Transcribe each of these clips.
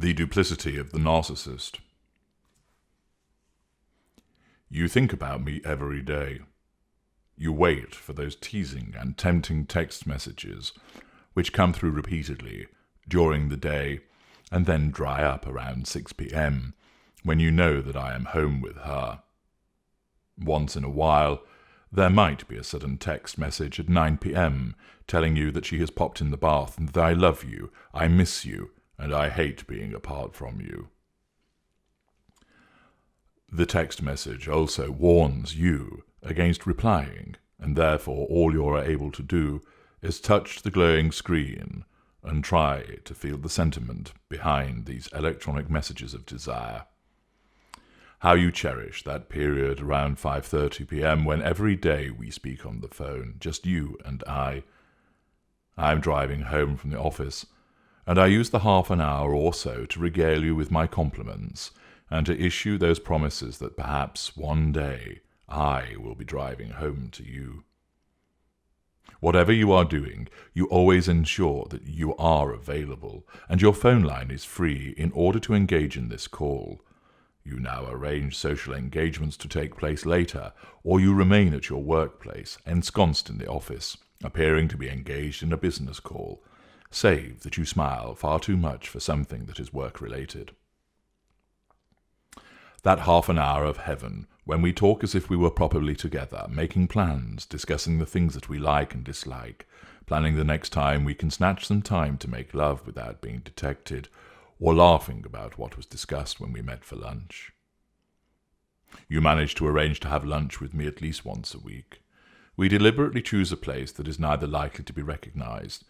The duplicity of the narcissist. You think about me every day. You wait for those teasing and tempting text messages which come through repeatedly during the day and then dry up around 6 p.m. when you know that I am home with her. Once in a while, there might be a sudden text message at 9 p.m. telling you that she has popped in the bath and that I love you, I miss you, and I hate being apart from you. The text message also warns you against replying, and therefore all you are able to do is touch the glowing screen and try to feel the sentiment behind these electronic messages of desire. How you cherish that period around 5:30 p.m. when every day we speak on the phone, just you and I. I'm driving home from the office, and I use the half an hour or so to regale you with my compliments and to issue those promises that perhaps one day I will be driving home to you. Whatever you are doing, you always ensure that you are available and your phone line is free in order to engage in this call. You now arrange social engagements to take place later, or you remain at your workplace, ensconced in the office, appearing to be engaged in a business call, save that you smile far too much for something that is work-related. That half an hour of heaven, when we talk as if we were properly together, making plans, discussing the things that we like and dislike, planning the next time we can snatch some time to make love without being detected, or laughing about what was discussed when we met for lunch. You manage to arrange to have lunch with me at least once a week. We deliberately choose a place that is neither likely to be recognized,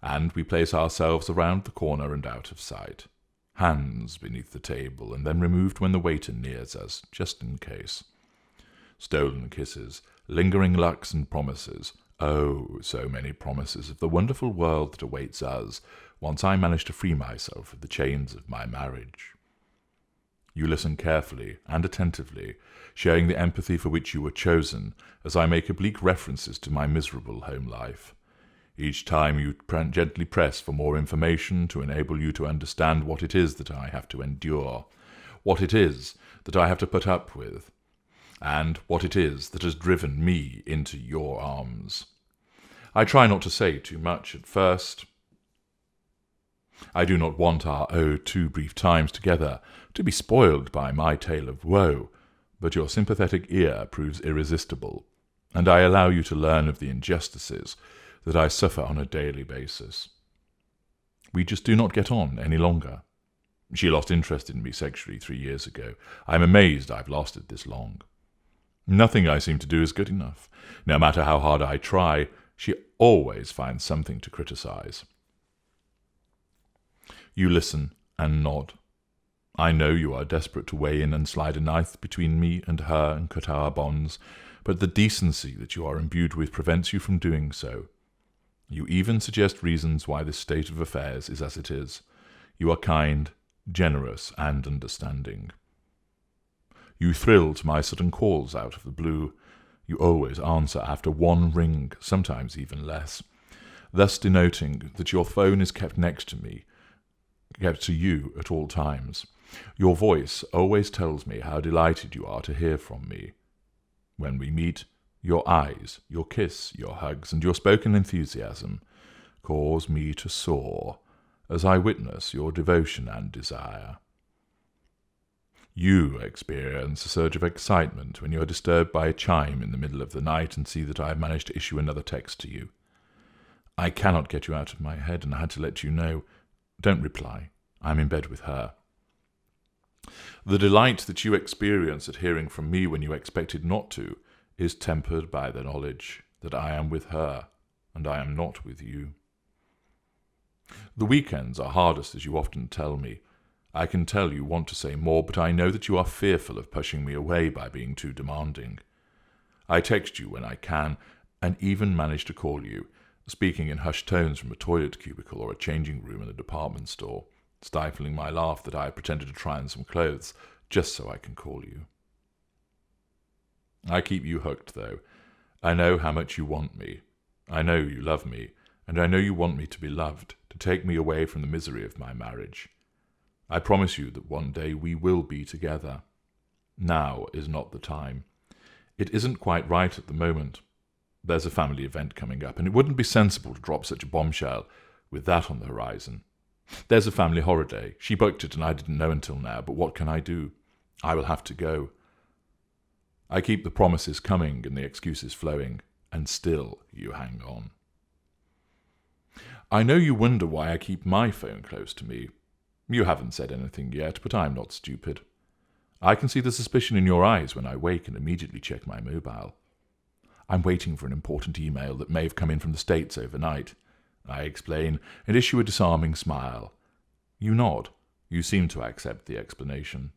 and we place ourselves around the corner and out of sight, hands beneath the table and then removed when the waiter nears us, just in case. Stolen kisses, lingering lucks and promises, oh, so many promises of the wonderful world that awaits us once I manage to free myself of the chains of my marriage. You listen carefully and attentively, showing the empathy for which you were chosen, as I make oblique references to my miserable home life. Each time you gently press for more information to enable you to understand what it is that I have to endure, what it is that I have to put up with, and what it is that has driven me into your arms. I try not to say too much at first. I do not want our too brief times together to be spoiled by my tale of woe, but your sympathetic ear proves irresistible, and I allow you to learn of the injustices that I suffer on a daily basis. We just do not get on any longer. She lost interest in me sexually 3 years ago. I'm amazed I've lasted this long. Nothing I seem to do is good enough. No matter how hard I try, she always finds something to criticize. You listen and nod. I know you are desperate to weigh in and slide a knife between me and her and cut our bonds, but the decency that you are imbued with prevents you from doing so. You even suggest reasons why this state of affairs is as it is. You are kind, generous, and understanding. You thrill to my sudden calls out of the blue. You always answer after one ring, sometimes even less, thus denoting that your phone is kept next to me, kept to you at all times. Your voice always tells me how delighted you are to hear from me. When we meet, your eyes, your kiss, your hugs, and your spoken enthusiasm cause me to soar as I witness your devotion and desire. You experience a surge of excitement when you are disturbed by a chime in the middle of the night and see that I have managed to issue another text to you. I cannot get you out of my head, and I had to let you know. Don't reply. I'm in bed with her. The delight that you experience at hearing from me when you expected not to is tempered by the knowledge that I am with her, and I am not with you. The weekends are hardest, as you often tell me. I can tell you want to say more, but I know that you are fearful of pushing me away by being too demanding. I text you when I can, and even manage to call you, speaking in hushed tones from a toilet cubicle or a changing room in a department store, stifling my laugh that I have pretended to try on some clothes, just so I can call you. I keep you hooked, though. I know how much you want me. I know you love me, and I know you want me to be loved, to take me away from the misery of my marriage. I promise you that one day we will be together. Now is not the time. It isn't quite right at the moment. There's a family event coming up, and it wouldn't be sensible to drop such a bombshell with that on the horizon. There's a family holiday. She booked it, and I didn't know until now, but what can I do? I will have to go. I keep the promises coming and the excuses flowing, and still you hang on. I know you wonder why I keep my phone close to me. You haven't said anything yet, but I'm not stupid. I can see the suspicion in your eyes when I wake and immediately check my mobile. I'm waiting for an important email that may have come in from the States overnight. I explain and issue a disarming smile. You nod. You seem to accept the explanation.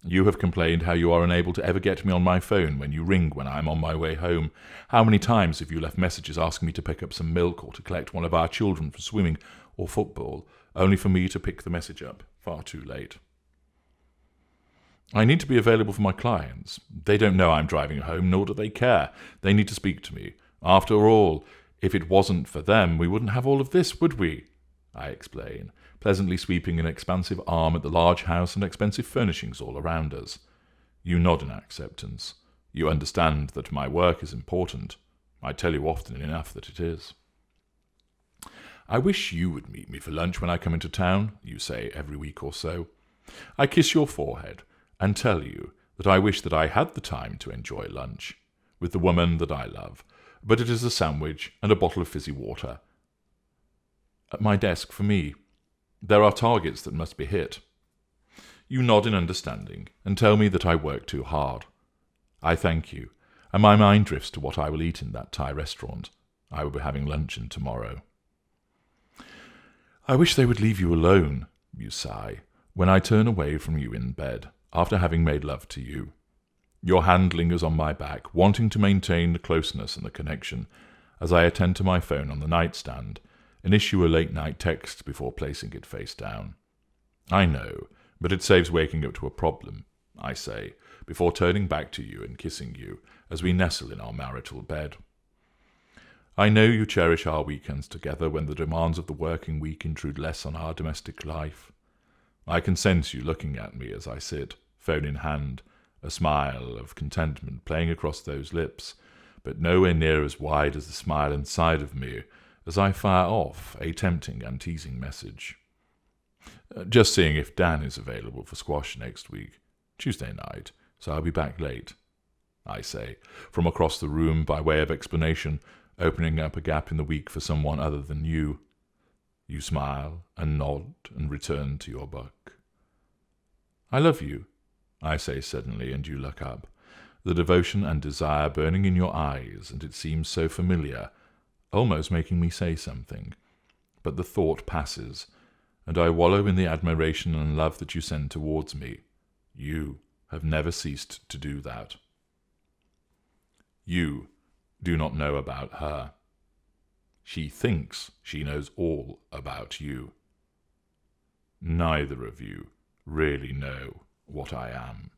You have complained how you are unable to ever get me on my phone when you ring when I am on my way home. How many times have you left messages asking me to pick up some milk or to collect one of our children for swimming or football, only for me to pick the message up far too late? I need to be available for my clients. They don't know I'm driving home, nor do they care. They need to speak to me. After all, if it wasn't for them, we wouldn't have all of this, would we? I explain, pleasantly sweeping an expansive arm at the large house and expensive furnishings all around us. You nod in acceptance. You understand that my work is important. I tell you often enough that it is. I wish you would meet me for lunch when I come into town, you say every week or so. I kiss your forehead and tell you that I wish that I had the time to enjoy lunch with the woman that I love, but it is a sandwich and a bottle of fizzy water at my desk for me. There are targets that must be hit. You nod in understanding and tell me that I work too hard. I thank you, and my mind drifts to what I will eat in that Thai restaurant. I will be having luncheon tomorrow. I wish they would leave you alone, you sigh, when I turn away from you in bed, after having made love to you. Your hand lingers on my back, wanting to maintain the closeness and the connection, as I attend to my phone on the nightstand and issue a late-night text before placing it face down. I know, but it saves waking up to a problem, I say, before turning back to you and kissing you as we nestle in our marital bed. I know you cherish our weekends together when the demands of the working week intrude less on our domestic life. I can sense you looking at me as I sit, phone in hand, a smile of contentment playing across those lips, but nowhere near as wide as the smile inside of me as I fire off a tempting and teasing message. Just seeing if Dan is available for squash next week, Tuesday night, so I'll be back late, I say, from across the room by way of explanation, opening up a gap in the week for someone other than you. You smile and nod and return to your book. I love you, I say suddenly, and you look up, the devotion and desire burning in your eyes, and it seems so familiar, almost making me say something. But the thought passes, and I wallow in the admiration and love that you send towards me. You have never ceased to do that. You do not know about her. She thinks she knows all about you. Neither of you really know what I am.